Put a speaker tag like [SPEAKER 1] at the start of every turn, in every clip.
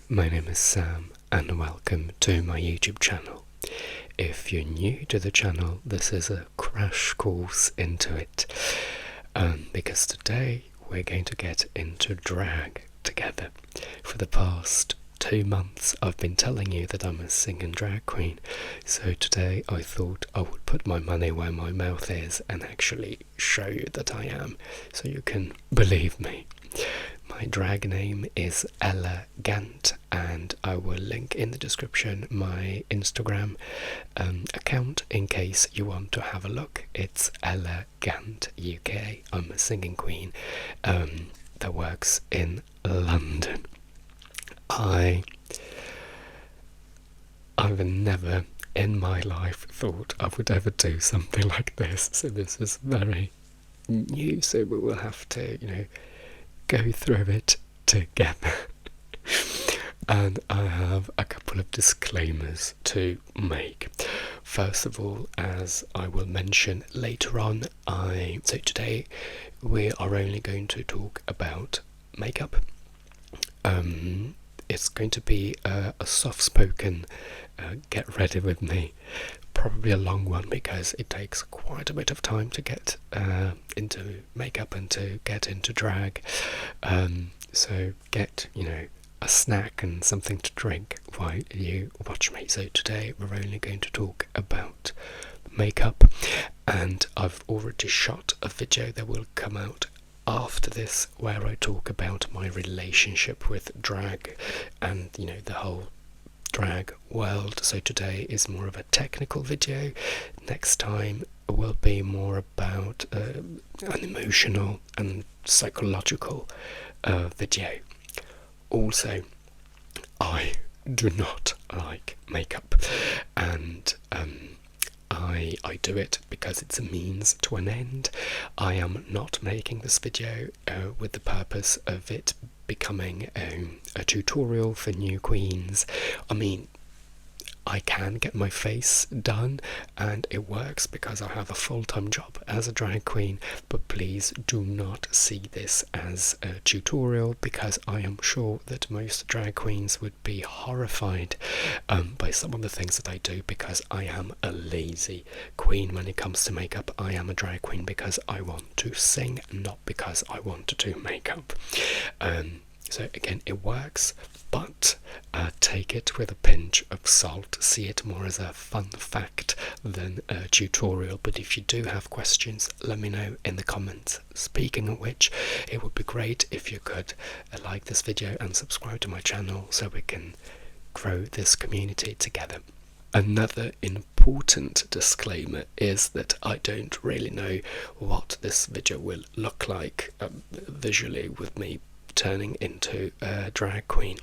[SPEAKER 1] my name is Sam and welcome to my YouTube channel. If you're new to the channel, this is a crash course into it, because today we're going to get into drag together. For the past 2 months I've been telling you that I'm a singing drag queen, so today I thought I would put my money where my mouth is and actually show you that I am, so you can believe me. My drag name is Ella Gant, and I will link in the description my Instagram account in case you want to have a look. It's Ella Gant UK. I'm a singing queen that works in London. I've never in my life thought I would ever do something like this, so this is very new, so we will have to, go through it together. And I have a couple of disclaimers to make. First of all, as I will mention later on, so today we are only going to talk about makeup. It's going to be a soft-spoken get ready with me, probably a long one because it takes quite a bit of time to get into makeup and to get into drag, so get a snack and something to drink while you watch me. So today we're only going to talk about makeup, and I've already shot a video that will come out after this where I talk about my relationship with drag and the whole drag world. So today is more of a technical video. Next time will be more about an emotional and psychological video. Also, I do not like makeup, and I do it because it's a means to an end. I am not making this video with the purpose of it becoming a tutorial for new queens. I mean, I can get my face done and it works because I have a full-time job as a drag queen, but please do not see this as a tutorial because I am sure that most drag queens would be horrified by some of the things that I do, because I am a lazy queen when it comes to makeup. I am a drag queen because I want to sing, not because I want to do makeup. So again, it works, but take it with a pinch of salt. See it more as a fun fact than a tutorial. But if you do have questions, let me know in the comments. Speaking of which, it would be great if you could like this video and subscribe to my channel so we can grow this community together. Another important disclaimer is that I don't really know what this video will look like visually with me turning into a drag queen.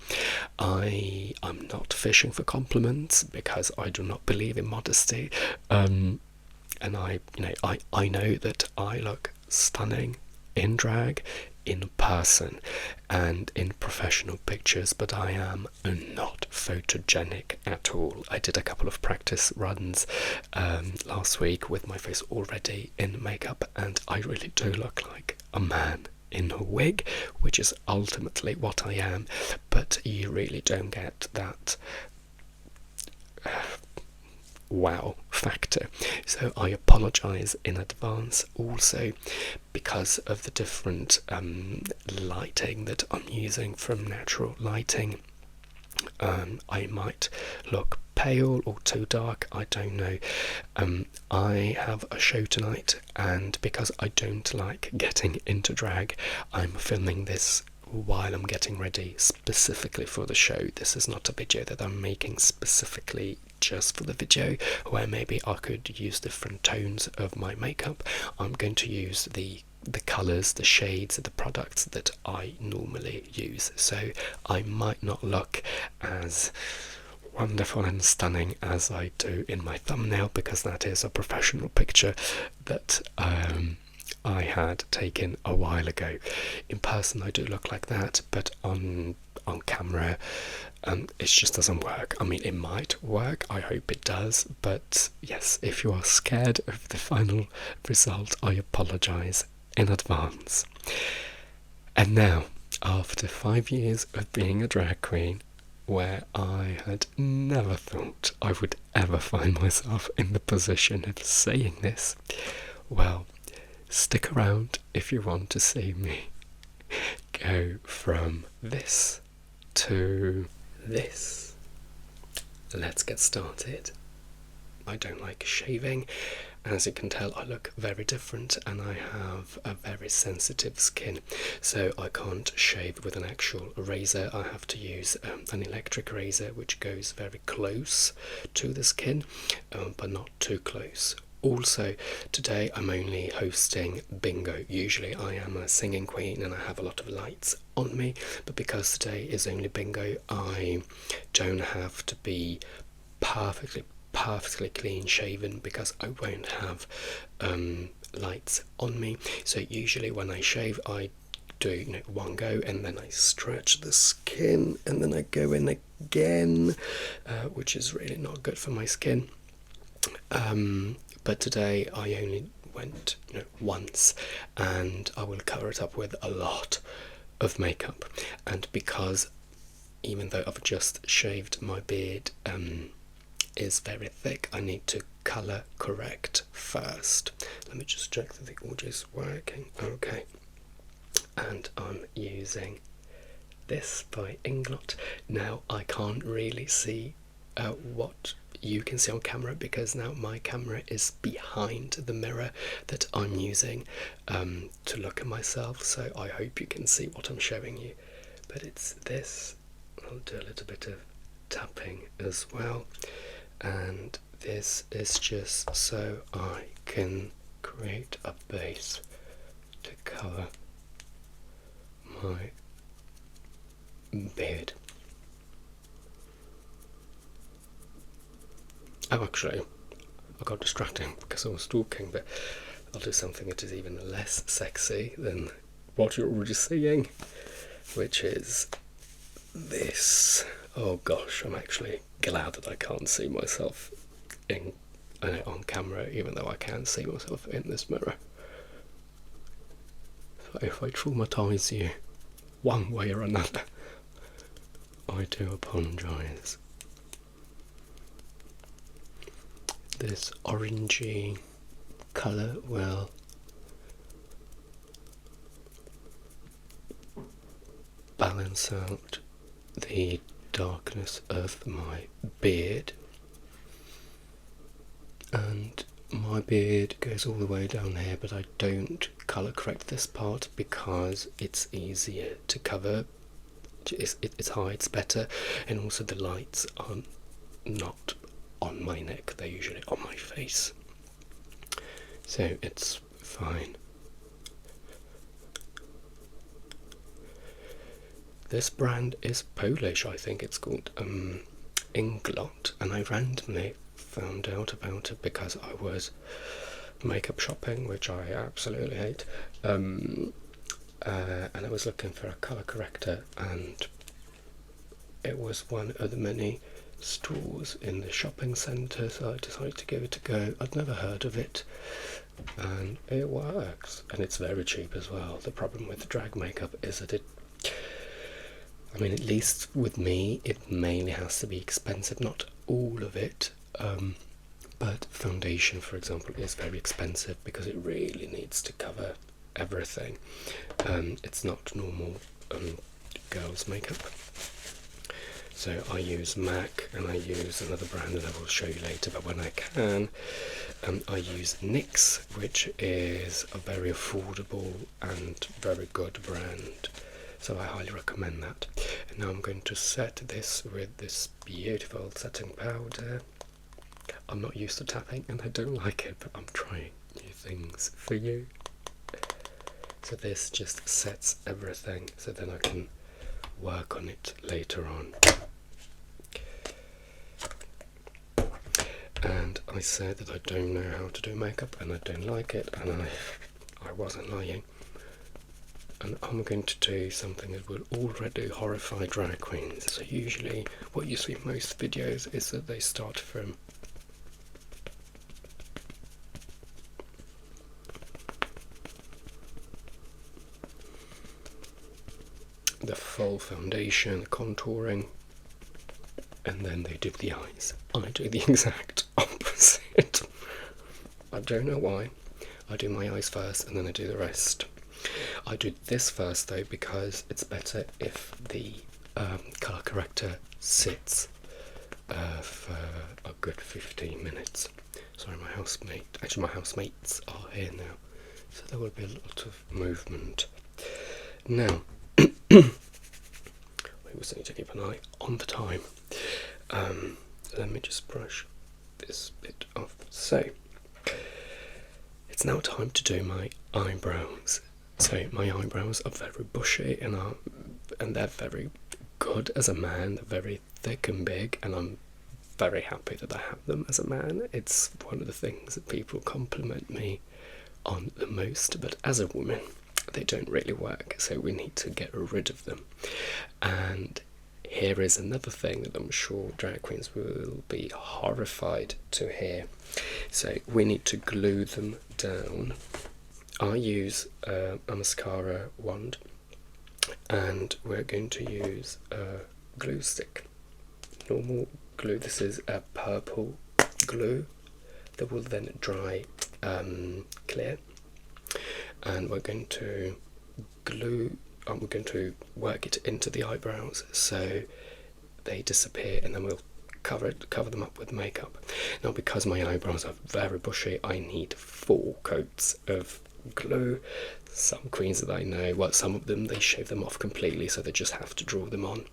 [SPEAKER 1] I'm not fishing for compliments because I do not believe in modesty, and I know that I look stunning in drag in person and in professional pictures, but I am not photogenic at all. I did a couple of practice runs last week with my face already in makeup, and I really do look like a man in a wig, which is ultimately what I am, but you really don't get that wow factor. So I apologize in advance. Also, because of the different lighting that I'm using from natural lighting, I might look pale or too dark, I don't know. I have a show tonight, and because I don't like getting into drag, I'm filming this while I'm getting ready specifically for the show. This is not a video that I'm making specifically just for the video, where maybe I could use different tones of my makeup. I'm going to use the colours, the shades, the products that I normally use, so I might not look as wonderful and stunning as I do in my thumbnail, because that is a professional picture that I had taken a while ago. In person I do look like that, but on camera it just doesn't work. I mean, it might work, I hope it does, but yes, if you are scared of the final result, I apologise in advance. And now, after 5 years of being a drag queen, where I had never thought I would ever find myself in the position of saying this. Well, stick around if you want to see me go from this to this. Let's get started. I don't like shaving. As you can tell, I look very different and I have a very sensitive skin, so I can't shave with an actual razor. I have to use an electric razor which goes very close to the skin, but not too close. Also, today I'm only hosting bingo. Usually I am a singing queen and I have a lot of lights on me, but because today is only bingo, I don't have to be perfectly clean shaven because I won't have lights on me. So usually when I shave, I do one go and then I stretch the skin and then I go in again, which is really not good for my skin. But today I only went once, and I will cover it up with a lot of makeup. And because even though I've just shaved, my beard is very thick, I need to colour correct first. Let me just check that the audio is working. Okay, and I'm using this by Inglot. Now I can't really see what you can see on camera because now my camera is behind the mirror that I'm using to look at myself, so I hope you can see what I'm showing you. But it's this. I'll do a little bit of tapping as well, and this is just so I can create a base to cover my beard. Oh, actually, I got distracted because I was talking, but I'll do something that is even less sexy than what you're already seeing, which is this. Oh gosh, I'm actually glad that I can't see myself on camera, even though I can see myself in this mirror. So if I traumatise you one way or another, I do apologise. This orangey colour will balance out the darkness of my beard, and my beard goes all the way down here, but I don't colour correct this part because it's easier to cover. It hides better, and also the lights are not on my neck, they're usually on my face, so it's fine. This brand is Polish, I think it's called Inglot, and I randomly found out about it because I was makeup shopping, which I absolutely hate, and I was looking for a colour corrector, and it was one of the many stores in the shopping centre, so I decided to give it a go. I'd never heard of it, and it works, and it's very cheap as well. The problem with drag makeup is that at least with me, it mainly has to be expensive, not all of it, but foundation, for example, is very expensive because it really needs to cover everything. It's not normal girls' makeup. So I use MAC, and I use another brand that I will show you later, but when I can, I use NYX, which is a very affordable and very good brand. So I highly recommend that. And now I'm going to set this with this beautiful setting powder. I'm not used to tapping and I don't like it, but I'm trying new things for you. So this just sets everything, so then I can work on it later on. And I said that I don't know how to do makeup and I don't like it, and I wasn't lying. And I'm going to do something that will already horrify drag queens. So usually what you see in most videos is that they start from the full foundation, contouring, and then they do the eyes. I do the exact opposite. I don't know why. I do my eyes first and then I do the rest. I do this first though because it's better if the colour corrector sits for a good 15 minutes. Sorry, my housemates are here now, so there will be a lot of movement. Now, we also need to keep an eye on the time. Let me just brush this bit off. So, it's now time to do my eyebrows. So my eyebrows are very bushy and they're very good as a man. They're very thick and big, and I'm very happy that I have them as a man. It's one of the things that people compliment me on the most, but as a woman they don't really work, so we need to get rid of them. And here is another thing that I'm sure drag queens will be horrified to hear. So we need to glue them down. I use a mascara wand, and we're going to use a glue stick. Normal glue. This is a purple glue that will then dry clear, and we're going to we're going to work it into the eyebrows so they disappear, and then we'll cover them up with makeup. Now, because my eyebrows are very bushy, I need 4 coats of glue. Some queens that I know, well, some of them, they shave them off completely, so they just have to draw them on,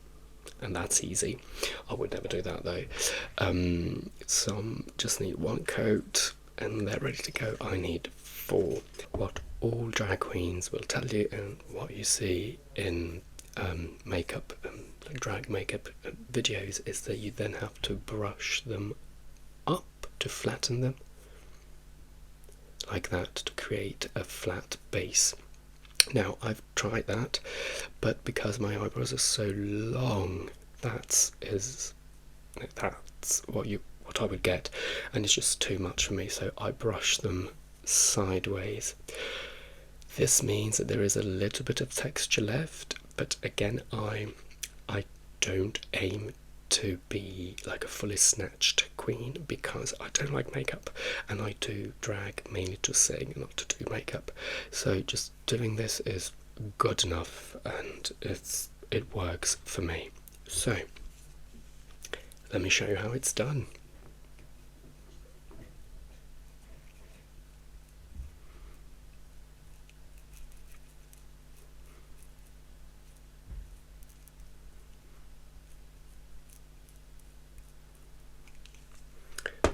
[SPEAKER 1] and that's easy. I would never do that though. Some just need 1 coat and they're ready to go. I need 4. What all drag queens will tell you, and what you see in makeup, like drag makeup videos, is that you then have to brush them up to flatten them, like that, to create a flat base. Now, I've tried that, but because my eyebrows are so long, that's what I would get, and it's just too much for me, so I brush them sideways. This means that there is a little bit of texture left, but again, I don't aim to be like a fully snatched queen, because I don't like makeup, and I do drag mainly to sing, not to do makeup. So just doing this is good enough, and it works for me. So let me show you how it's done.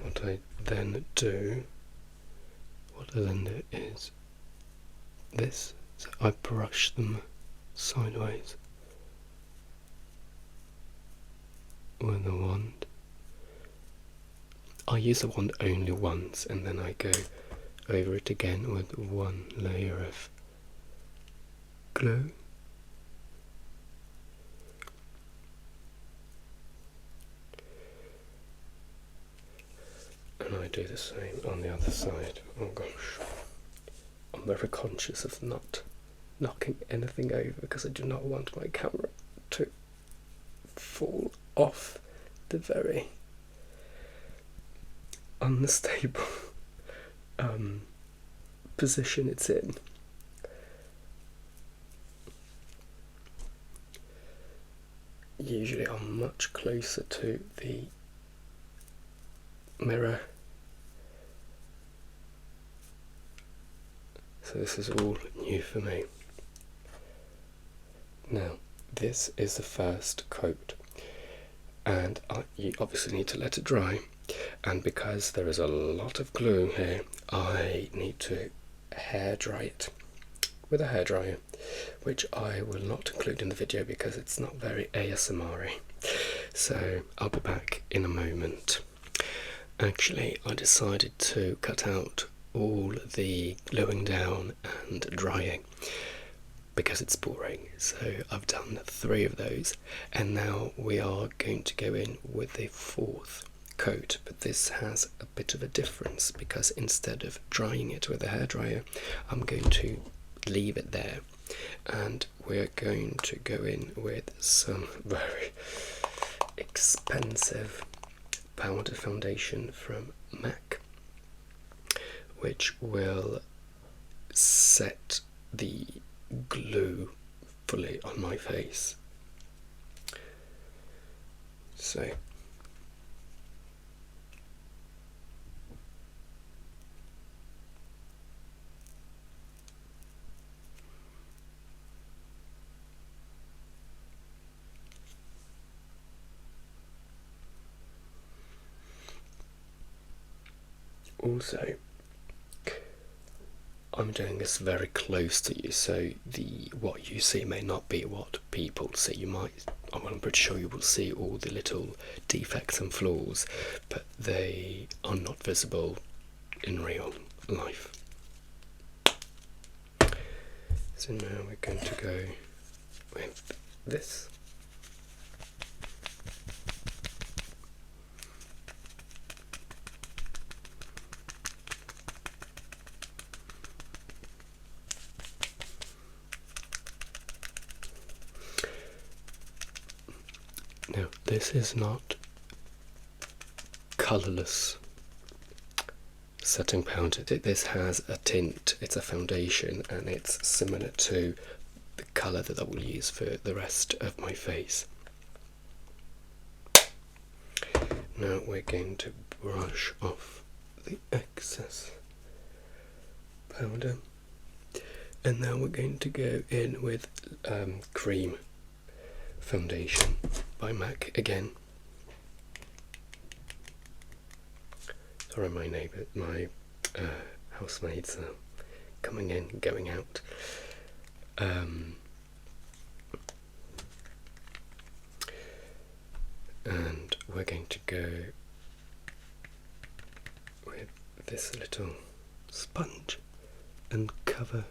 [SPEAKER 1] What I then do is this. So I brush them sideways with a wand. I use the wand only once, and then I go over it again with 1 layer of glue. And I do the same on the other side. Oh gosh. I'm very conscious of not knocking anything over, because I do not want my camera to fall off the very unstable position it's in. Usually I'm much closer to the mirror, so this is all new for me. Now, this is the first coat, and you obviously need to let it dry, and because there is a lot of glue here, I need to hair dry it with a hairdryer, which I will not include in the video because it's not very ASMR-y. So I'll be back in a moment. Actually, I decided to cut out all the gluing down and drying because it's boring, so I've done 3 of those, and now we are going to go in with the 4th coat. But this has a bit of a difference, because instead of drying it with a hairdryer, I'm going to leave it there, and we're going to go in with some very expensive powder foundation from MAC, which will set the glue fully on my face. So also, I'm doing this very close to you, so what you see may not be what people see. I'm pretty sure you will see all the little defects and flaws, but they are not visible in real life. So now we're going to go with this. Now, this is not colourless setting powder. This has a tint, it's a foundation, and it's similar to the colour that I will use for the rest of my face. Now we're going to brush off the excess powder, and now we're going to go in with cream foundation by MAC again. Sorry, my housemates are coming in, going out. And we're going to go with this little sponge and cover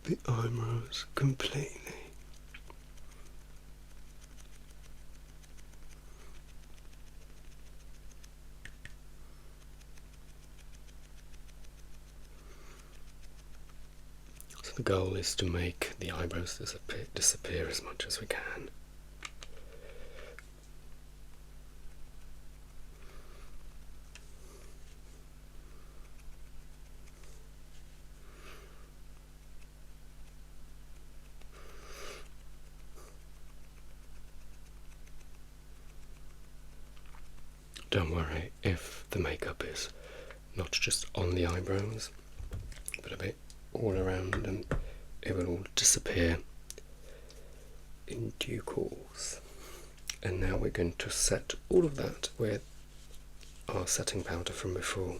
[SPEAKER 1] the eyebrows completely. So the goal is to make the eyebrows disappear as much as we can. Don't worry if the makeup is not just on the eyebrows, but a bit all around, and it will all disappear in due course. And now we're going to set all of that with our setting powder from before.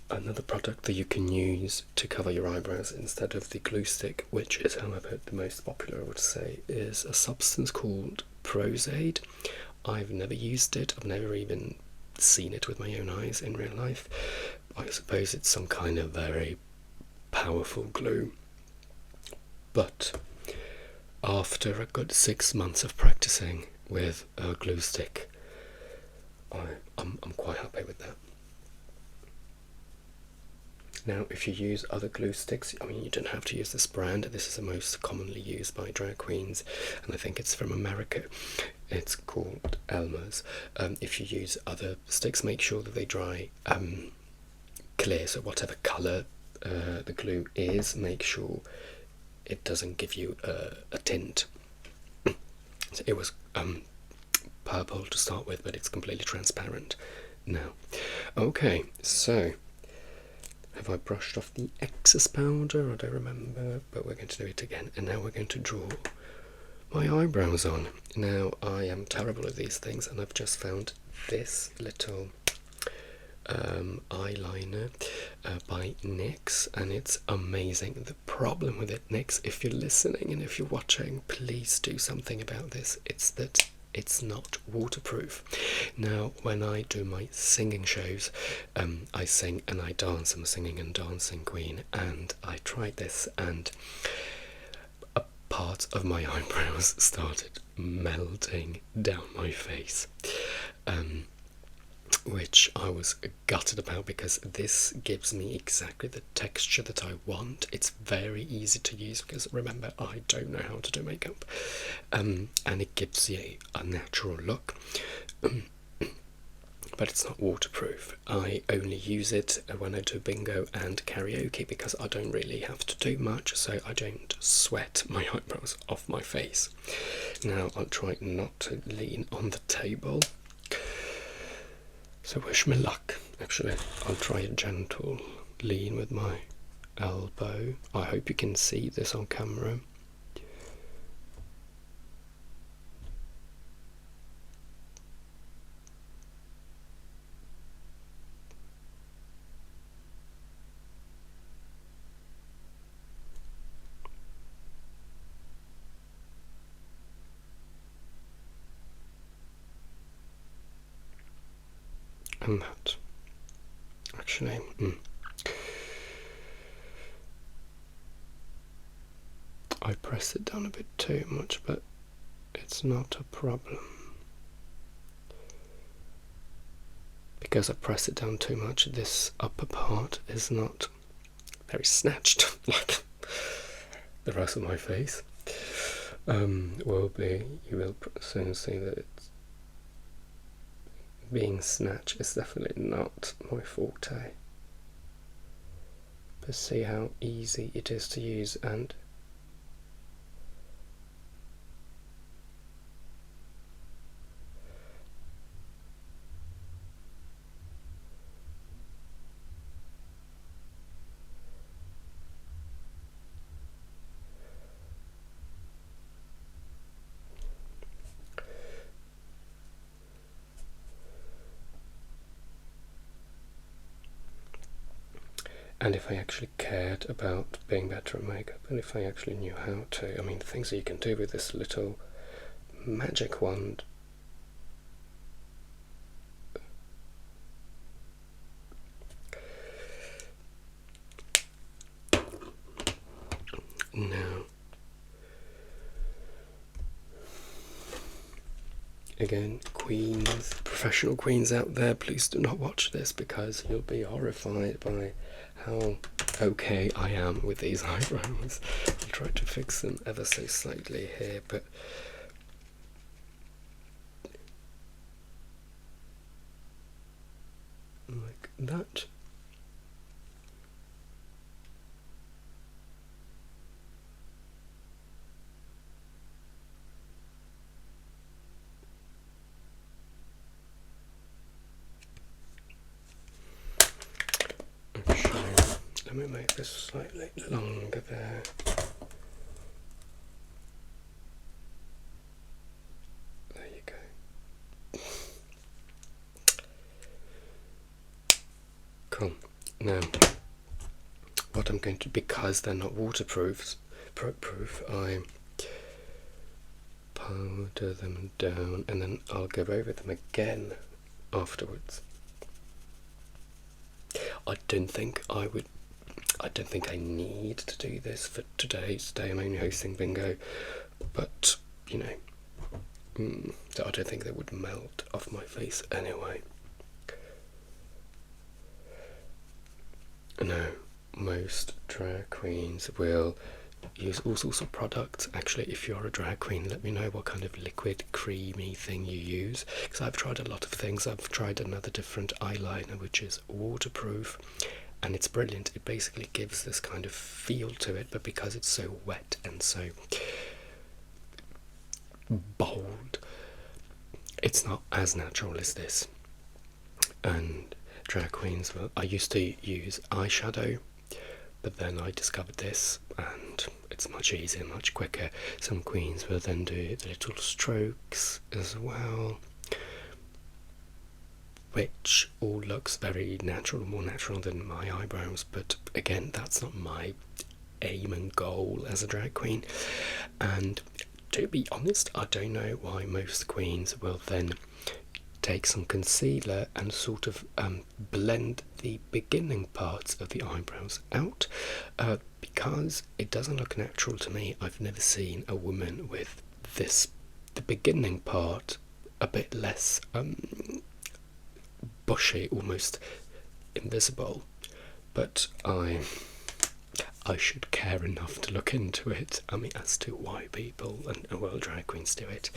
[SPEAKER 1] Another product that you can use to cover your eyebrows instead of the glue stick, which is however the most popular I would say, is a substance called Prozaid. I've never used it, I've never even seen it with my own eyes in real life. I suppose it's some kind of very powerful glue, but after a good 6 months of practicing with a glue stick, I'm quite happy with that. Now, if you use other glue sticks, I mean, you don't have to use this brand. This is the most commonly used by drag queens, and I think it's from America. It's called Elmer's. If you use other sticks, make sure that they dry clear, so whatever colour the glue is, make sure it doesn't give you a tint. So it was purple to start with, but it's completely transparent now. Okay, so have I brushed off the excess powder? I don't remember, but we're going to do it again. And now we're going to draw my eyebrows on. Now, I am terrible at these things, and I've just found this little eyeliner by NYX, and it's amazing. The problem with it, NYX, if you're listening and if you're watching, please do something about this. It's that it's not waterproof. Now, when I do my singing shows, I sing and I dance. I'm a singing and dancing queen, and I tried this, and a part of my eyebrows started melting down my face, which I was gutted about because this gives me exactly the texture that I want. It's very easy to use because, remember, I don't know how to do makeup, and it gives you a natural look. But it's not waterproof. I only use it when I do bingo and karaoke because I don't really have to do much, so I don't sweat my eyebrows off my face. Now I'll try not to lean on the table, so wish me luck. Actually, I'll try a gentle lean with my elbow. I hope you can see this on camera. And that, actually, I press it down a bit too much, but it's not a problem. Because I press it down too much, this upper part is not very snatched like the rest of my face. Will be, you will soon see that it's being snatched is definitely not my forte. But see how easy it is to use, and and if I actually cared about being better at makeup, and if I actually knew how to, I mean, the things that you can do with this little magic wand. Now, again, queens, professional queens out there, please do not watch this because you'll be horrified by how okay I am with these eyebrows. I'll try to fix them ever so slightly here, but like that. Let me make this slightly longer there. There you go. Cool. Now, what I'm going to, because they're not waterproof, I powder them down and then I'll go over them again afterwards. I don't think I need to do this for today's day. I'm only hosting bingo, but you know, so I don't think they would melt off my face anyway. No, most drag queens will use all sorts of products. Actually, if you're a drag queen, let me know what kind of liquid creamy thing you use, because I've tried a lot of things. I've tried another different eyeliner which is waterproof, and it's brilliant. It basically gives this kind of feel to it, but because it's so wet and so bold, it's not as natural as this. And drag queens, well, I used to use eyeshadow, but then I discovered this and it's much easier, much quicker. Some queens will then do the little strokes as well, which all looks very natural, more natural than my eyebrows, but again, that's not my aim and goal as a drag queen. And to be honest, I don't know why most queens will then take some concealer and sort of blend the beginning parts of the eyebrows out, because it doesn't look natural to me. I've never seen a woman with this, the beginning part a bit less bushy, almost invisible, but I should care enough to look into it. I mean, as to why people and well, drag queens do it,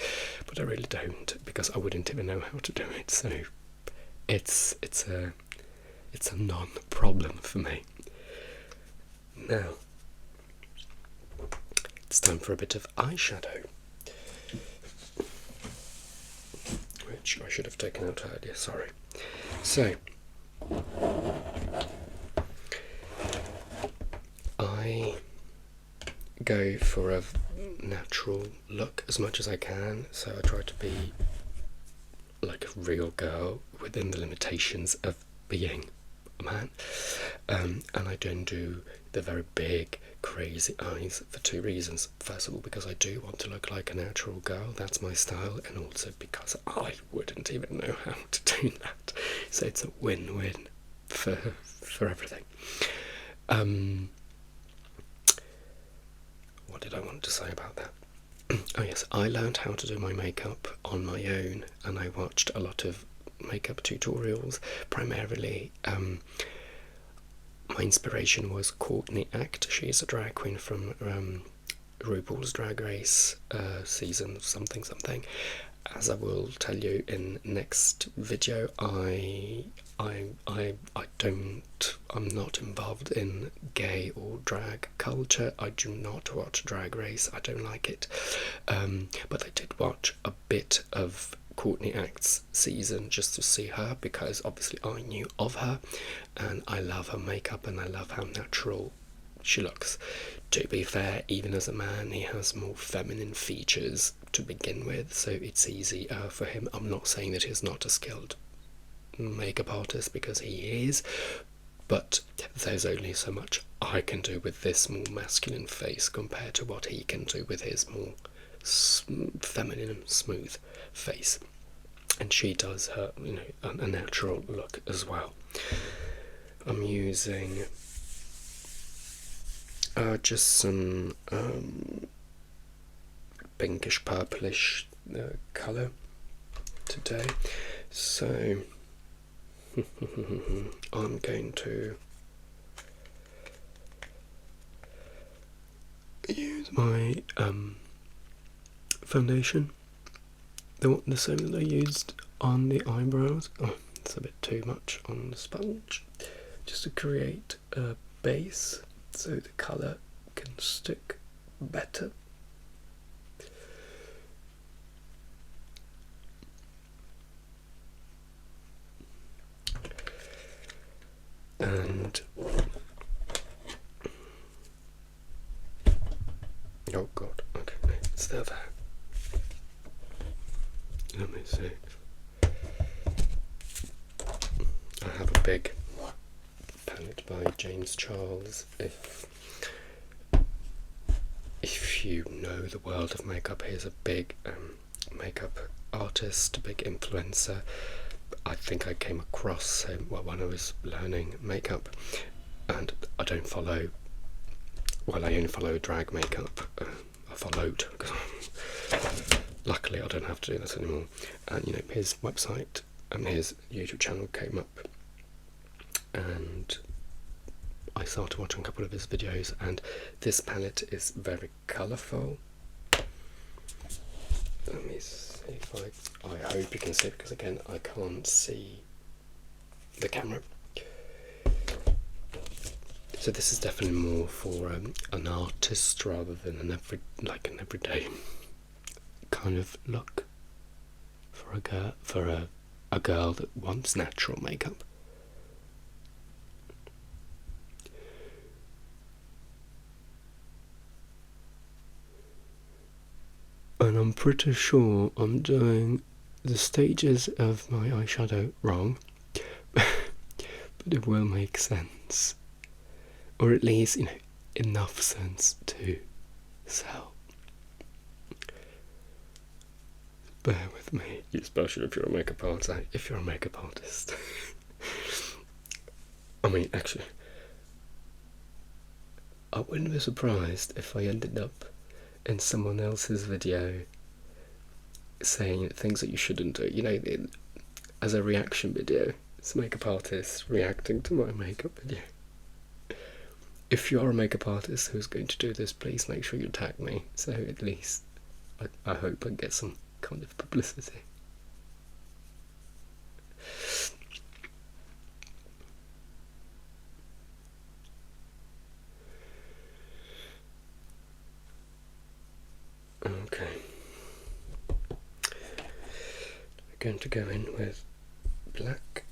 [SPEAKER 1] but I really don't, because I wouldn't even know how to do it. So it's a non-problem for me. Now it's time for a bit of eyeshadow, which I should have taken out earlier. Sorry. So I go for a natural look as much as I can, so I try to be like a real girl within the limitations of being a man, and I don't do the very big crazy eyes for two reasons. First of all, because I do want to look like a natural girl, that's my style, and also because I wouldn't even know how to do that, so it's a win-win for everything. What did I want to say about that? Oh yes, I learned how to do my makeup on my own, and I watched a lot of makeup tutorials. Primarily, my inspiration was Courtney Act. She's a drag queen from RuPaul's Drag Race season something. As I will tell you in next video, I'm not involved in gay or drag culture. I do not watch Drag Race. I don't like it. But I did watch a bit of Courtney Act's season just to see her, because obviously I knew of her, and I love her makeup and I love how natural she looks. To be fair, even as a man, he has more feminine features to begin with, so it's easy for him. I'm not saying that he's not a skilled makeup artist, because he is, but there's only so much I can do with this more masculine face compared to what he can do with his more feminine and smooth face. And she does her, a natural look as well. I'm using just some pinkish purplish colour today, so I'm going to use my foundation, the same that I used on the eyebrows. Oh, it's a bit too much on the sponge, just to create a base so the colour can stick better. And oh god, okay, it's still there. Let me see. I have a big palette by James Charles. If you know the world of makeup, he's a big makeup artist, a big influencer. I think I came across him when I was learning makeup, and I only follow drag makeup. I followed, because luckily I don't have to do this anymore. And his website and his YouTube channel came up, and I started watching a couple of his videos, and this palette is very colourful. Let me see if I hope you can see it, because again I can't see the camera. So this is definitely more for an artist rather than an everyday kind of look for a girl that wants natural makeup. And I'm pretty sure I'm doing the stages of my eyeshadow wrong, but it will make sense, or at least enough sense to sell. Bear with me, especially if you're a makeup artist. I mean, actually, I wouldn't be surprised if I ended up in someone else's video saying things that you shouldn't do. You know, as a reaction video, it's makeup artists reacting to my makeup video. If you're a makeup artist who's going to do this, please make sure you tag me, so at least I hope I get some kind of publicity. Okay. We're going to go in with black.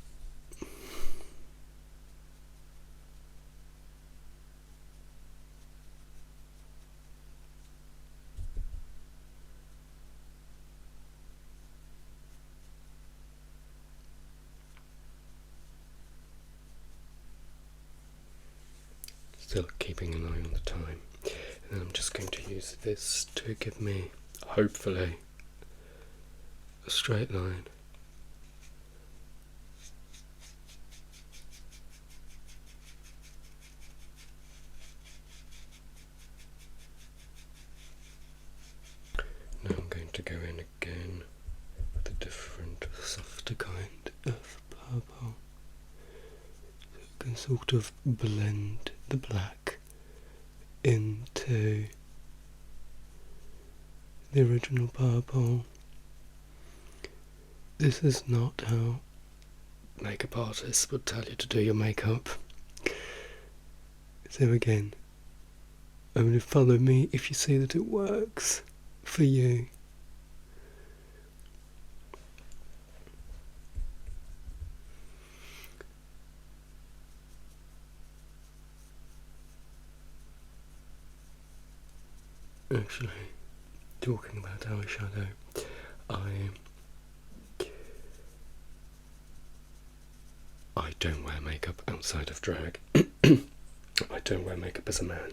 [SPEAKER 1] Still keeping an eye on the time. And I'm just going to use this to give me, hopefully, a straight line. Now I'm going to go in again with a different, softer kind of purple. So I can sort of blend the black into the original purple. This is not how makeup artists would tell you to do your makeup. So again, only follow me if you see that it works for you. Actually, talking about eyeshadow, I don't wear makeup outside of drag. I don't wear makeup as a man.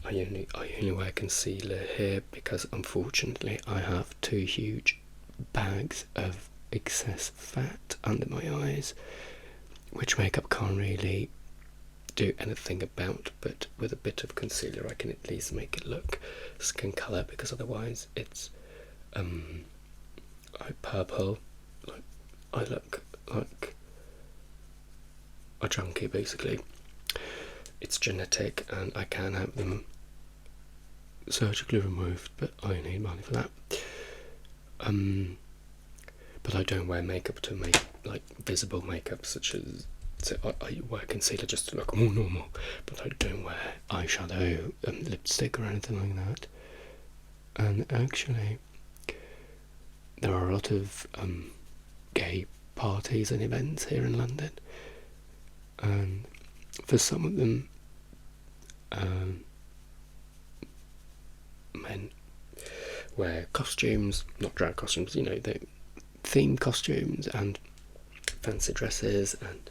[SPEAKER 1] I only wear concealer here because unfortunately I have 2 huge bags of excess fat under my eyes, which makeup can't really do anything about, but with a bit of concealer I can at least make it look skin colour, because otherwise it's like purple, like I look like a junkie basically. It's genetic and I can have them surgically removed, but I need money for that. But I don't wear makeup to make like visible makeup, such as, so I wear concealer just to look more normal, but I don't wear eyeshadow, lipstick or anything like that. And actually there are a lot of gay parties and events here in London, and for some of them men wear costumes, not drag costumes, you know, they theme costumes and fancy dresses, and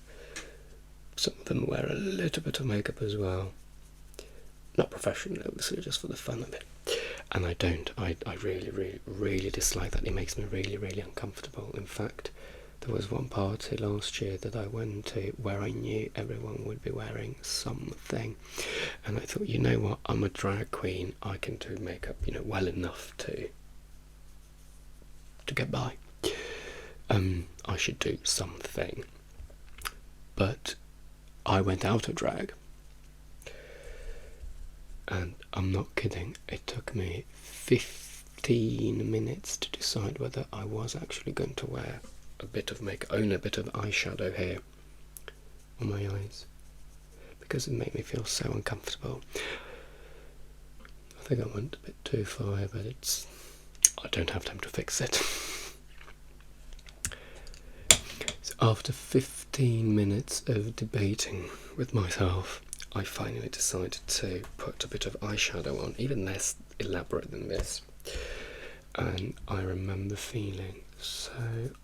[SPEAKER 1] some of them wear a little bit of makeup as well, not professionally obviously, just for the fun of it. And I don't, I really dislike that. It makes me really uncomfortable. In fact, there was one party last year that I went to where I knew everyone would be wearing something, and I thought, you know what, I'm a drag queen, I can do makeup, you know, well enough to get by. I should do something. But I went out of drag, and I'm not kidding, it took me 15 minutes to decide whether I was actually going to wear a bit of makeup, only a bit of eyeshadow here on my eyes, because it made me feel so uncomfortable. I think I went a bit too far, but I don't have time to fix it. So after 15 minutes of debating with myself, I finally decided to put a bit of eyeshadow on, even less elaborate than this. And I remember feeling so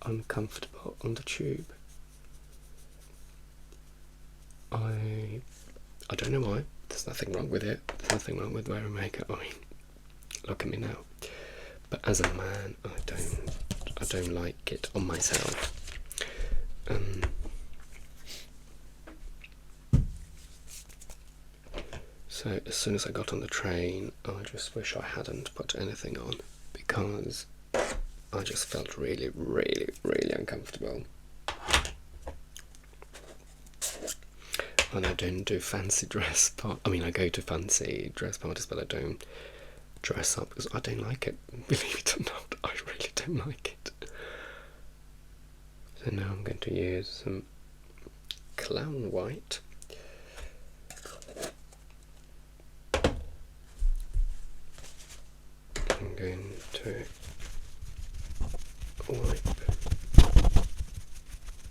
[SPEAKER 1] uncomfortable on the tube. I don't know why. There's nothing wrong with it. There's nothing wrong with wearing makeup. I mean, look at me now. But as a man, I don't like it on myself. So as soon as I got on the train, I just wish I hadn't put anything on, because I just felt really, really, really uncomfortable. And I don't do fancy dress I mean, I go to fancy dress parties, but I don't dress up because I don't like it. Believe it or not, I really don't like it. So now I'm going to use some clown white. I'm going to wipe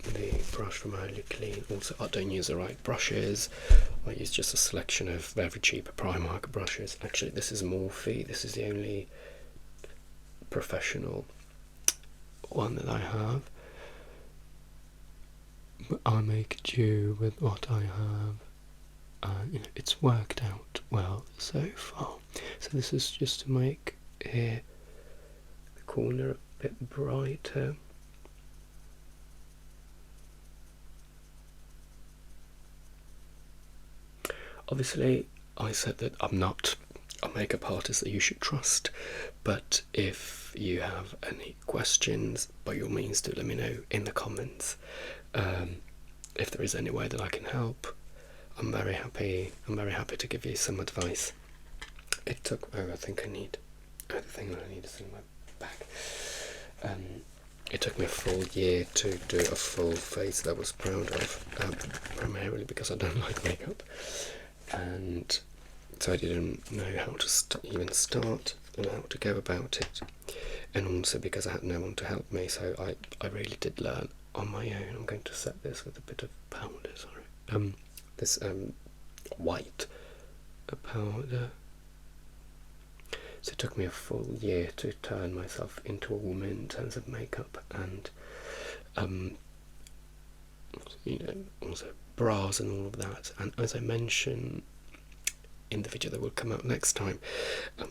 [SPEAKER 1] the brush remotely clean. Also, I don't use the right brushes. I use just a selection of very cheap Primark brushes. Actually, this is Morphe. This is the only professional one that I have. But I make do with what I have. It's worked out well so far. So this is just to make here the corner a bit brighter. Obviously, I said that I'm not a makeup artist that you should trust, but if you have any questions, by all means do let me know in the comments. If there is any way that I can help, I'm very happy to give you some advice. It took, I think I need, the thing that I need is in my bag. It took me a full year to do a full face that I was proud of, primarily because I don't like makeup, and so I didn't know how to even start and how to go about it, and also because I had no one to help me, so I really did learn on my own. I'm going to set this with a bit of powder, sorry. This white powder. So it took me a full year to turn myself into a woman in terms of makeup, and also bras and all of that. And as I mentioned in the video that will come out next time,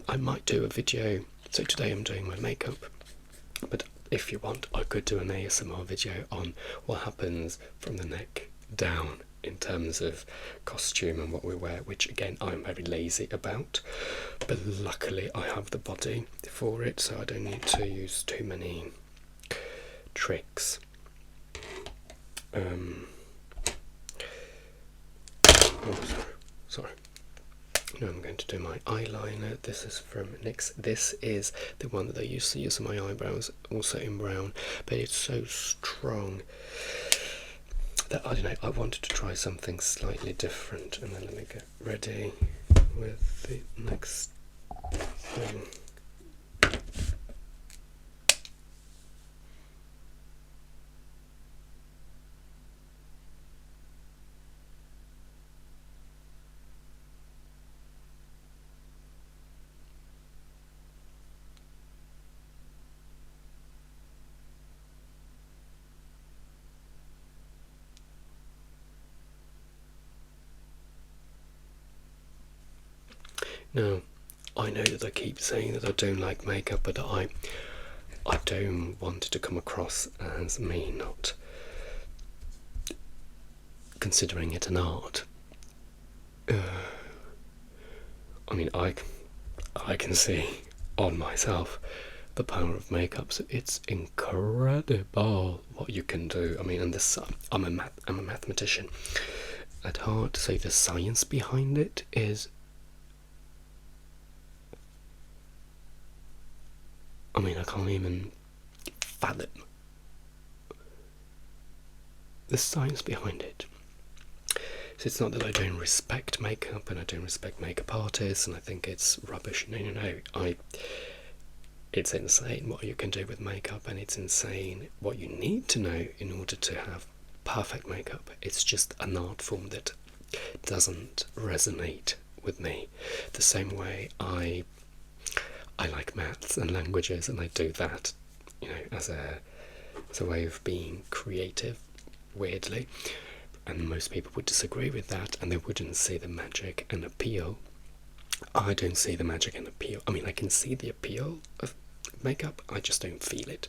[SPEAKER 1] I might do a video. So today I'm doing my makeup, but if you want, I could do an ASMR video on what happens from the neck down in terms of costume and what we wear, which again I'm very lazy about, but luckily I have the body for it, so I don't need to use too many tricks. Sorry. Now I'm going to do my eyeliner. This is from NYX. This is the one that I used to use on my eyebrows, also in brown, but it's so strong that, I don't know, I wanted to try something slightly different. And then let me get ready with the next thing. Now, I know that I keep saying that I don't like makeup, but I don't want it to come across as me not considering it an art. I mean, I can see on myself the power of makeup. So it's incredible what you can do. I mean, and this, I'm a mathematician at heart, so the science behind it is, I mean, I can't even fathom the science behind it. So it's not that I don't respect makeup and I don't respect makeup artists and I think it's rubbish. No. It's insane what you can do with makeup, and it's insane what you need to know in order to have perfect makeup. It's just an art form that doesn't resonate with me the same way I like maths and languages, and I do that, as a way of being creative, weirdly. And most people would disagree with that, and they wouldn't see the magic and appeal. I don't see the magic and appeal. I mean, I can see the appeal of makeup, I just don't feel it.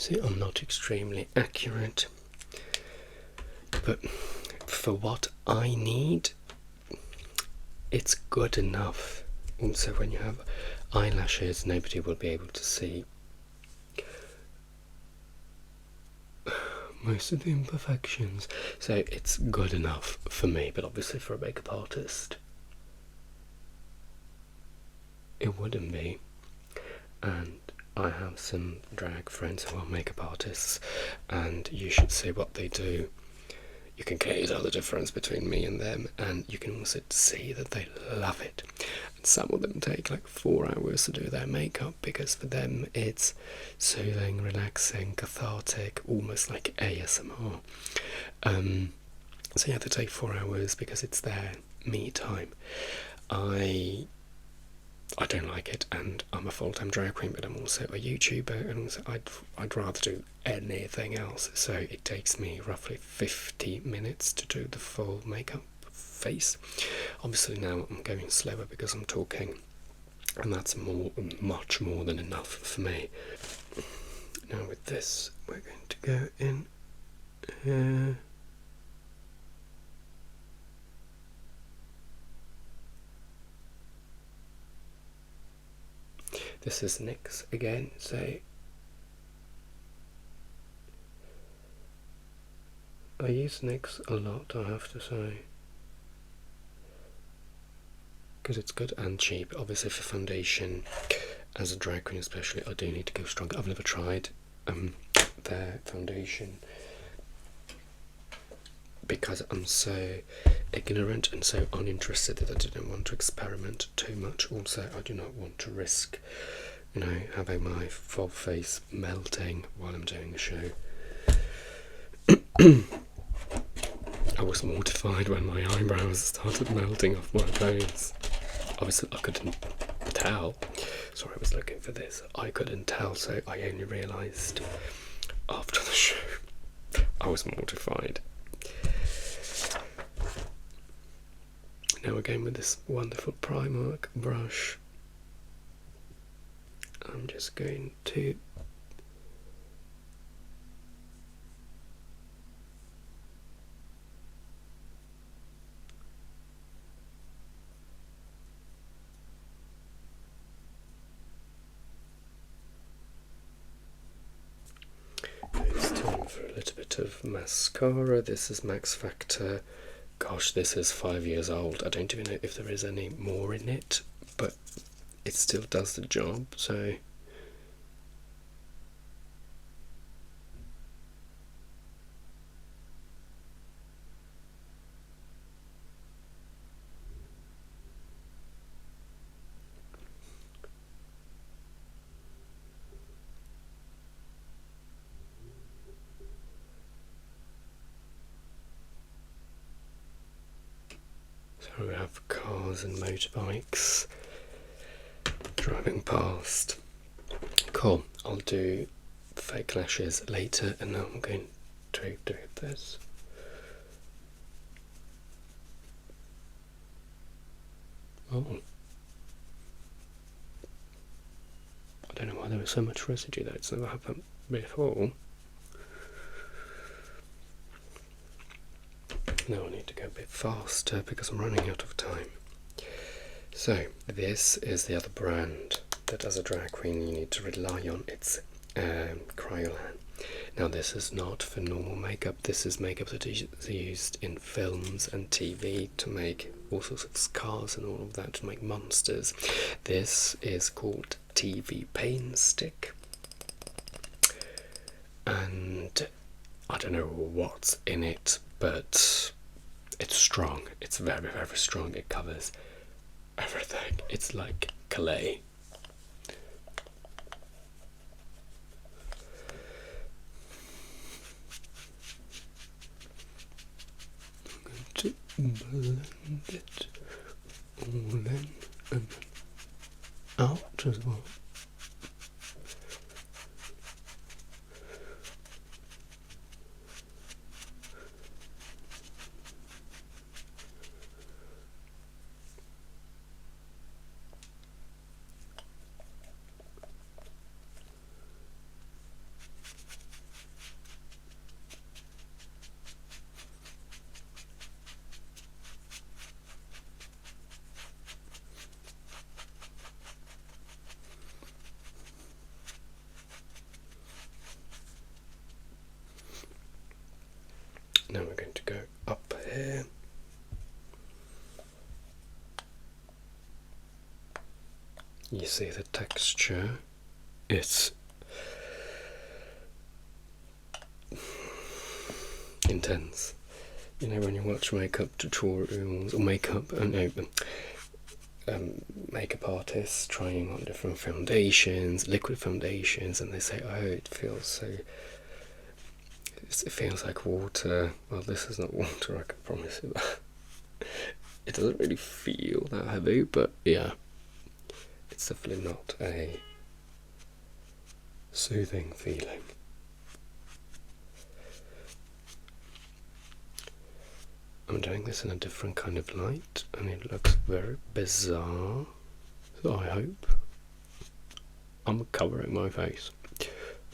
[SPEAKER 1] See, I'm not extremely accurate, but for what I need, it's good enough. Also, when you have eyelashes, nobody will be able to see most of the imperfections, so it's good enough for me. But obviously for a makeup artist it wouldn't be. And I have some drag friends who are makeup artists, and you should see what they do. You can clearly tell the difference between me and them, and you can also see that they love it. And some of them take like 4 hours to do their makeup, because for them it's soothing, relaxing, cathartic, almost like ASMR. So yeah, they take 4 hours because it's their me time. I don't like it, and I'm a full-time drag queen, but I'm also a YouTuber, and also I'd rather do anything else. So it takes me roughly 50 minutes to do the full makeup face. Obviously now I'm going slower because I'm talking, and that's much more than enough for me. Now with this, we're going to go in here. This is NYX again, so I use NYX a lot, I have to say, because it's good and cheap. Obviously for foundation, as a drag queen especially, I do need to go stronger. I've never tried their foundation because I'm so ignorant and so uninterested that I didn't want to experiment too much. Also, I do not want to risk, having my full face melting while I'm doing a show. I was mortified when my eyebrows started melting off my face. Obviously I couldn't tell. Sorry, I was looking for this. I couldn't tell, so I only realised after the show. I was mortified. Now again with this wonderful Primark brush, I'm just going to it's time for a little bit of mascara. This is Max Factor. Gosh, this is 5 years old. I don't even know if there is any more in it, but it still does the job, so we have cars and motorbikes driving past. Cool. I'll do fake lashes later, and now I'm going to do this. Oh. I don't know why there was so much residue there. It's never happened before. Now I need to go a bit faster because I'm running out of time. So this is the other brand that as a drag queen you need to rely on. It's Cryolan. Now this is not for normal makeup. This is makeup that is used in films and TV to make all sorts of scars and all of that, to make monsters. This is called TV Pain Stick, and I don't know what's in it, but it's strong. It's very, very strong. It covers everything. It's like clay. I'm going to blend it all in and out as well. here. You see the texture, it's intense. You know, when you watch makeup tutorials, or makeup artists trying on different foundations, liquid foundations, and they say, oh, it feels like water. Well, this is not water, I can promise you that. It doesn't really feel that heavy, but yeah, it's definitely not a soothing feeling. I'm doing this in a different kind of light, and it looks very bizarre, so I hope I'm covering my face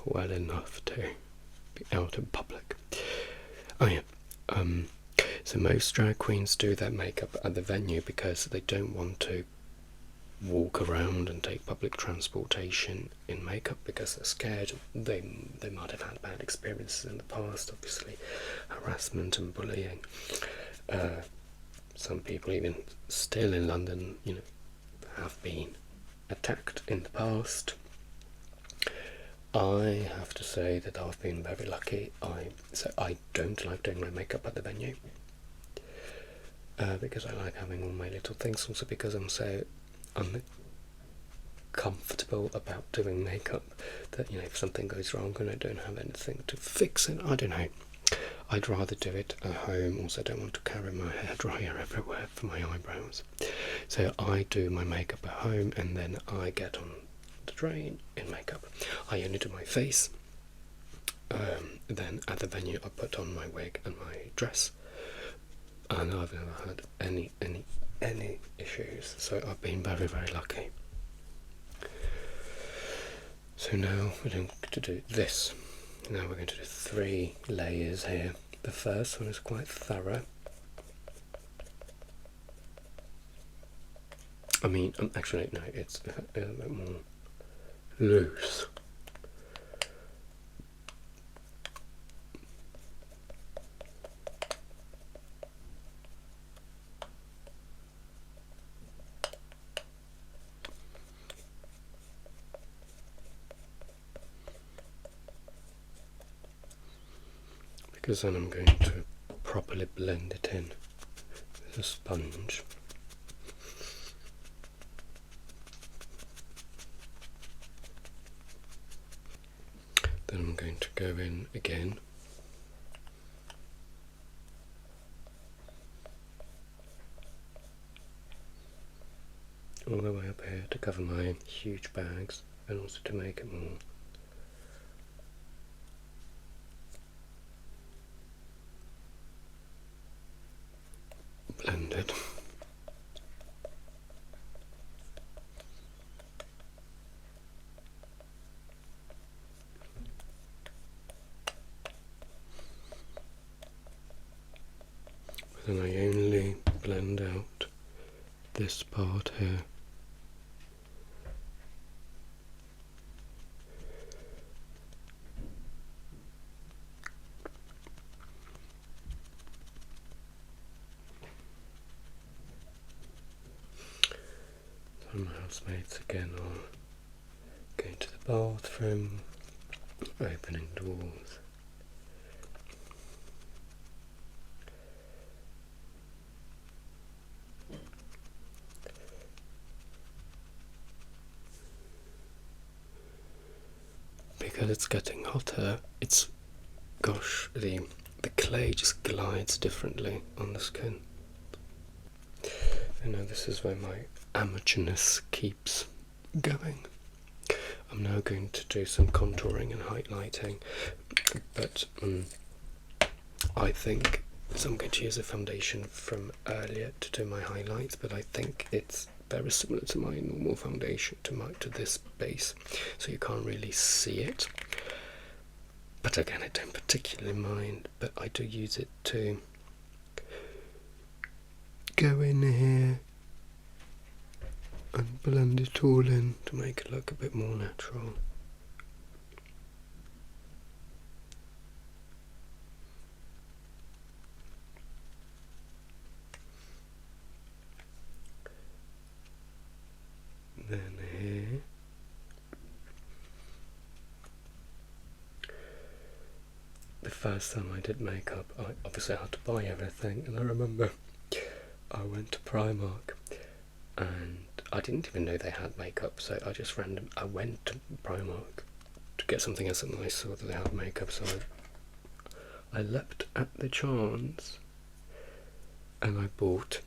[SPEAKER 1] well enough to be out in public. Oh yeah, so most drag queens do their makeup at the venue because they don't want to walk around and take public transportation in makeup because they're scared. They might have had bad experiences in the past, obviously, harassment and bullying. Some people, even still in London, you know, have been attacked in the past. I have to say that I've been very lucky. I don't like doing my makeup at the venue because I like having all my little things. Also because I'm so uncomfortable about doing makeup that, you know, if something goes wrong and I don't have anything to fix it, I don't know. I'd rather do it at home. Also, I don't want to carry my hairdryer everywhere for my eyebrows. So I do my makeup at home, and then I get on the train in makeup. I only do my face. Then at the venue, I put on my wig and my dress, and I've never had any issues. So I've been very, very lucky. So now we're going to do this. Now we're going to do 3 layers here. The first one is quite thorough. I mean, actually no, it's a bit more loose. Because then I'm going to properly blend it in with a sponge. Then I'm going to go in again. All the way up here to cover my huge bags and also to make it more blended. But then I only blend out this part here. So my housemates again are going to the bathroom, opening doors. Because it's getting hotter, the clay just glides differently on the skin. You know, this is where my amateurness keeps going. I'm now going to do some contouring and highlighting, but I think, so I'm going to use a foundation from earlier to do my highlights, but I think it's very similar to my normal foundation, to this base, so you can't really see it. But again, I don't particularly mind, but I do use it to go in here and blend it all in to make it look a bit more natural. first time I did makeup, I obviously had to buy everything, and I remember I went to Primark and I didn't even know they had makeup, so I went to Primark to get something else, and I saw that they had makeup, so I leapt at the chance and I bought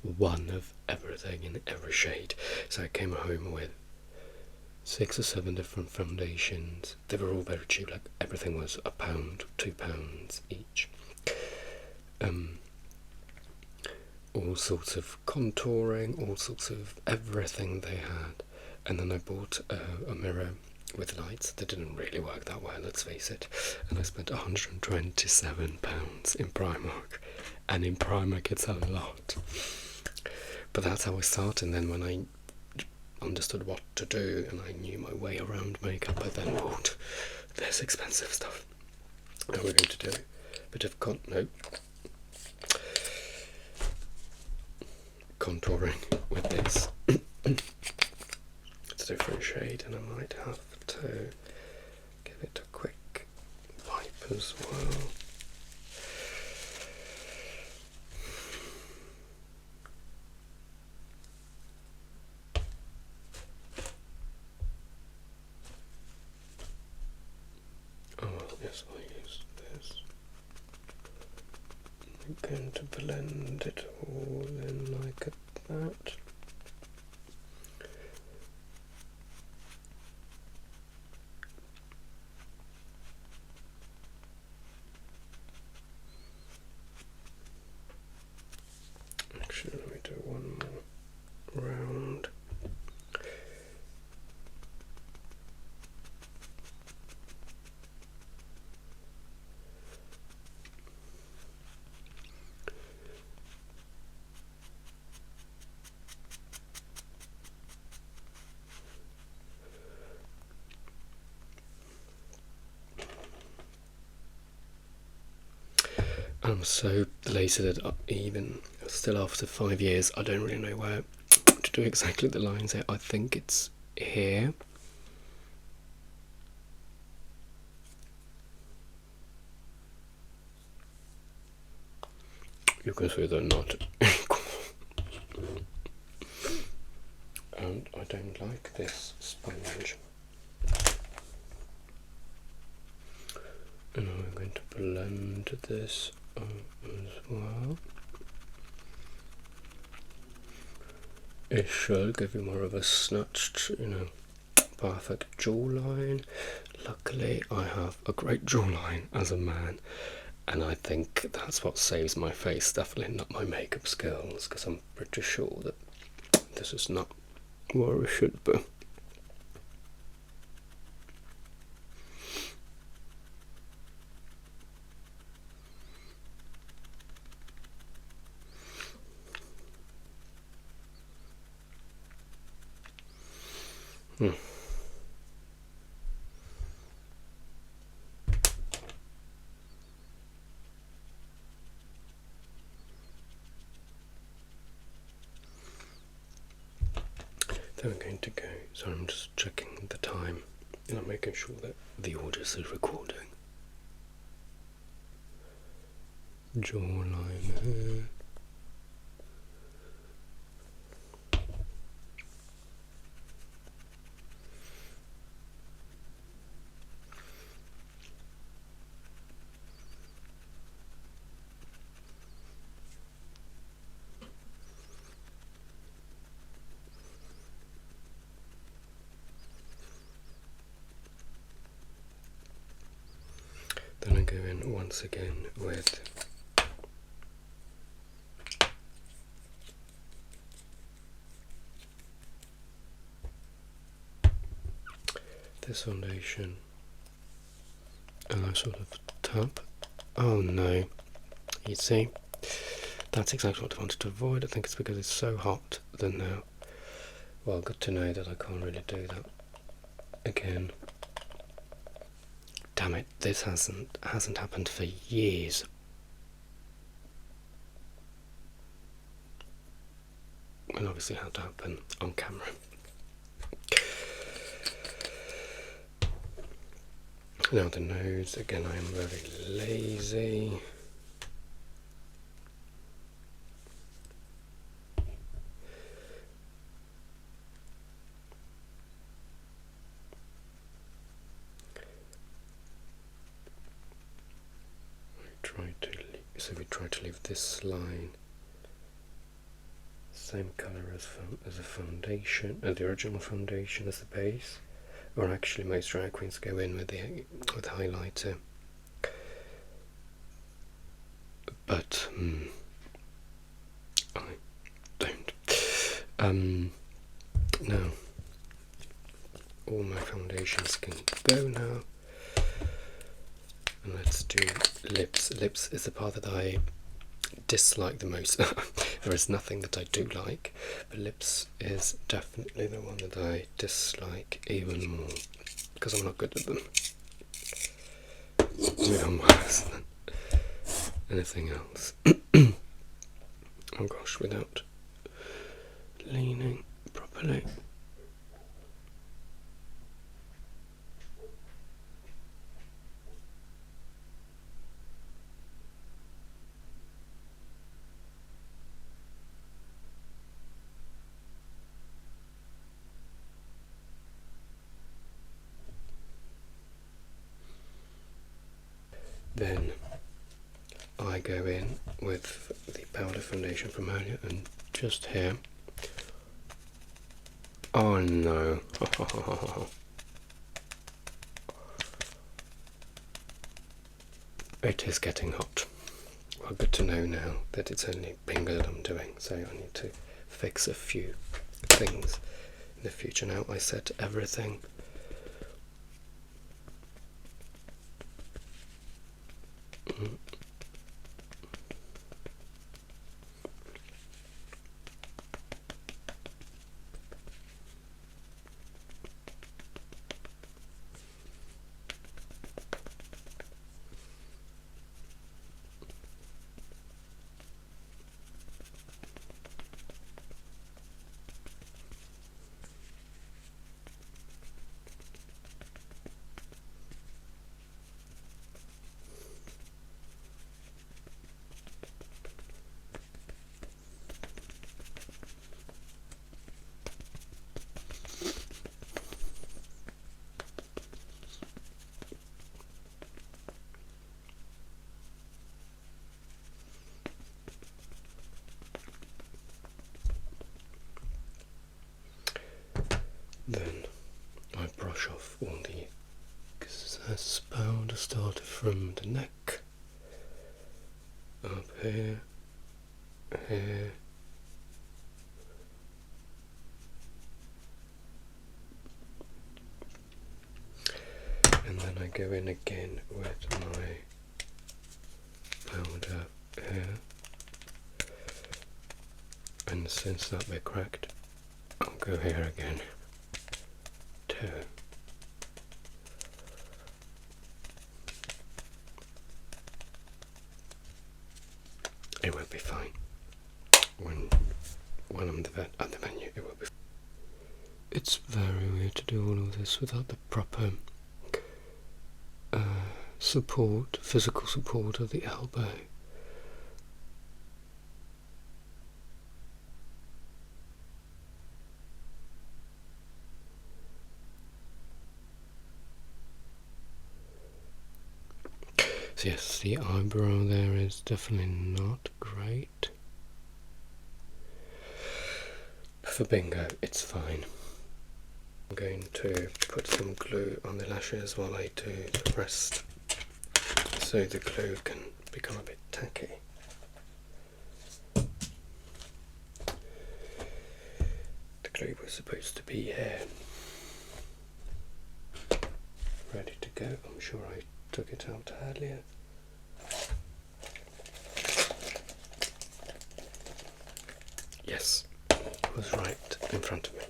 [SPEAKER 1] one of everything in every shade. So I came home with 6 or 7 different foundations. They were all very cheap, like everything was £1, £2 each. All sorts of contouring, all sorts of everything they had. And then I bought a mirror with lights that didn't really work that well, let's face it. And I spent £127 in Primark. And in Primark it's a lot. But that's how I started, and then when I understood what to do and I knew my way around makeup, I then bought this expensive stuff. Now we're going to do a bit of contouring with this. It's a different shade, and I might have to give it a quick wipe as well. Yes, I'll use this. I'm going to blend it all in like that. Actually, let me do one more round. I'm so lazy that even still after 5 years, I don't really know where to do exactly the lines here. I think it's here. You can see they're not equal. And I don't like this sponge. And I'm going to blend this as well. It should give you more of a snatched, perfect jawline. Luckily, I have a great jawline as a man, and I think that's what saves my face, definitely not my makeup skills, because I'm pretty sure that this is not where it should be. Then we're going to go, so I'm just checking the time and I'm making sure that the audio is recording. Jawline here. Then I go in once again with this foundation and I sort of tap. Oh no, you see, that's exactly what I wanted to avoid. I think it's because it's so hot that now, well, good to know that I can't really do that again. Damn it, this hasn't happened for years. And obviously had to happen on camera. Now the nose, again I am very lazy. We try to leave this line same colour as a foundation, the original foundation as the base, or actually most drag queens go in with highlighter, but I don't. Now all my foundations can go now. And let's do lips. Lips is the part that I dislike the most. There is nothing that I do like, but lips is definitely the one that I dislike even more, because I'm not good at them. Even worse than anything else. Oh gosh, without leaning properly. Then I go in with the powder foundation from earlier and just here. Oh no. It is getting hot. Well, good to know now that it's only bingo that I'm doing, so I need to fix a few things in the future. Now I set everything. Then I brush off all the excess powder started from the neck, up here, here, and then I go in again with my powder here, and since that bit cracked, I'll go here again. It will be fine. When I'm at the venue, it will be fine. It's very weird to do all of this without the proper support, physical support of the elbow. So yes, the eyebrow there is definitely not great. For bingo, it's fine. I'm going to put some glue on the lashes while I do the rest, so the glue can become a bit tacky. The glue was supposed to be here, ready to go. I'm sure I took it out earlier. Yes, it was right in front of me.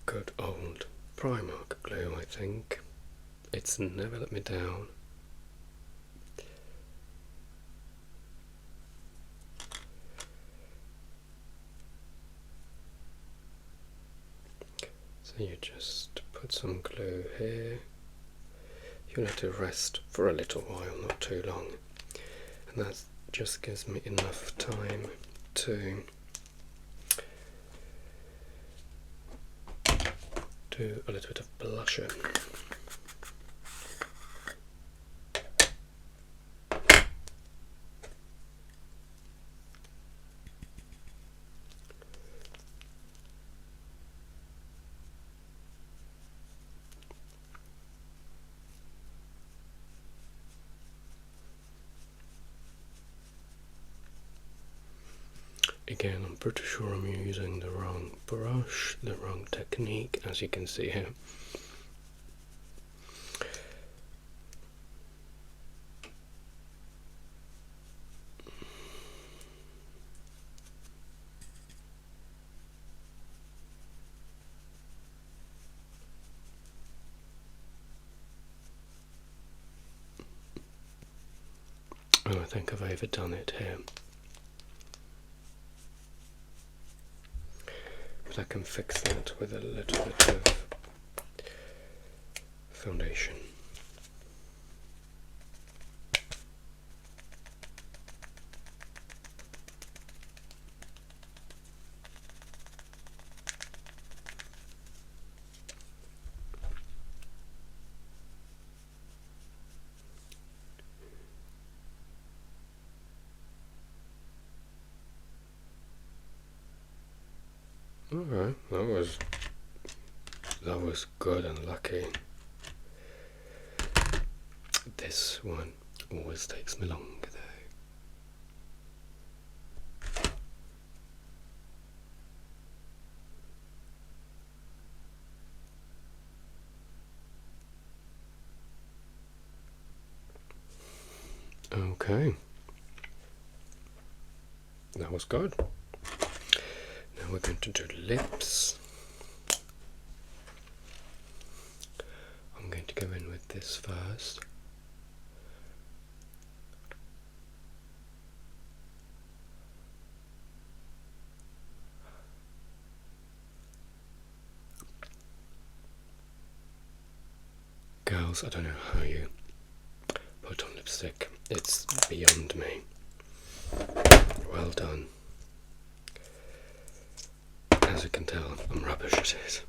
[SPEAKER 1] Good old Primark glue, I think. It's never let me down. you just put some glue here. You let it rest for a little while, not too long, and that just gives me enough time to do a little bit of blusher. Again, I'm pretty sure I'm using the wrong brush, the wrong technique, as you can see here. Oh, I think I've overdone it here. But I can fix that with a little bit of foundation. Alright, that was good and lucky. This one always takes me longer though. Okay, that was good. Now we're going to do lips. I'm going to go in with this first. Girls, I don't know how you put on lipstick. It's beyond me. Well done. As you can tell, I'm rubbish at it.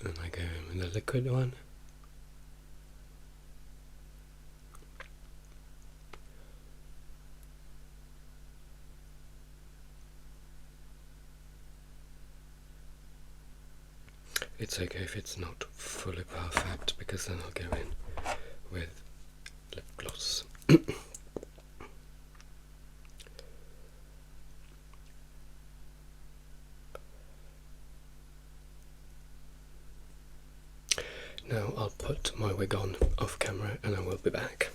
[SPEAKER 1] And I go in with the liquid one. It's okay if it's not fully perfect, because then I'll go in with lip gloss. Now I'll put my wig on off camera and I will be back.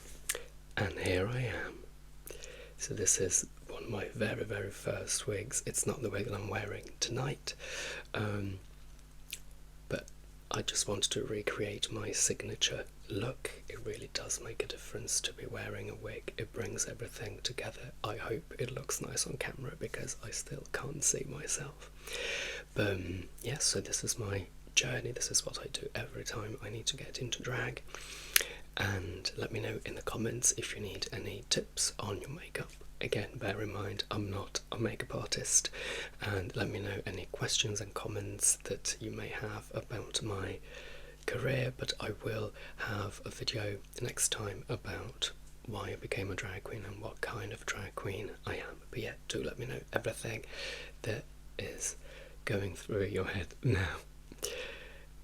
[SPEAKER 1] And here I am. So this is one of my very, very first wigs. It's not the wig that I'm wearing tonight, but I just wanted to recreate my signature look. It really does make a difference to be wearing a wig. It brings everything together. I hope it looks nice on camera because I still can't see myself. But yeah, so this is my journey. This is what I do every time I need to get into drag. And let me know in the comments if you need any tips on your makeup. Again, bear in mind, I'm not a makeup artist, and let me know any questions and comments that you may have about my career, but I will have a video next time about why I became a drag queen and what kind of drag queen I am. But yeah, do let me know everything that is going through your head now.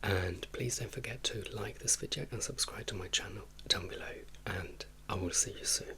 [SPEAKER 1] And please don't forget to like this video and subscribe to my channel down below, and I will see you soon.